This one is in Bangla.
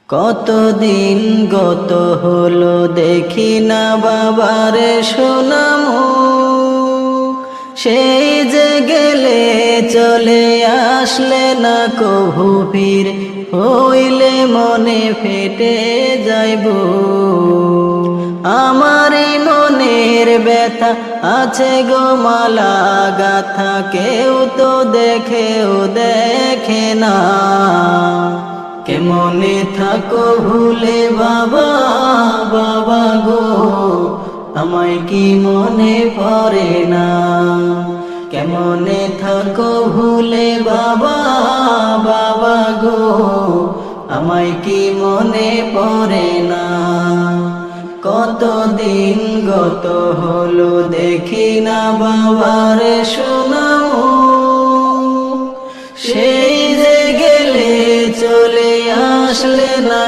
কতদিন গত হলো দেখি না বাবারে সোনামুখ, সেই যে গেলে চলে আসলে না কভু ফির, হইলে মনে ফেটে যাইব। আমারই মনের ব্যথা আছে গো মালা গাথা, কেউ তো দেখে না। কেমনে থাকো ভুলে বাবা, বাবা গো আমায় কি মনে পড়ে না। কেমনে থাকো ভুলে বাবা, বাবা গো আমায় কি মনে পড়ে না। কতদিন গত হলো দেখি না বাবারে সোনামুখ, সেই যে গেলে চলে আসলে না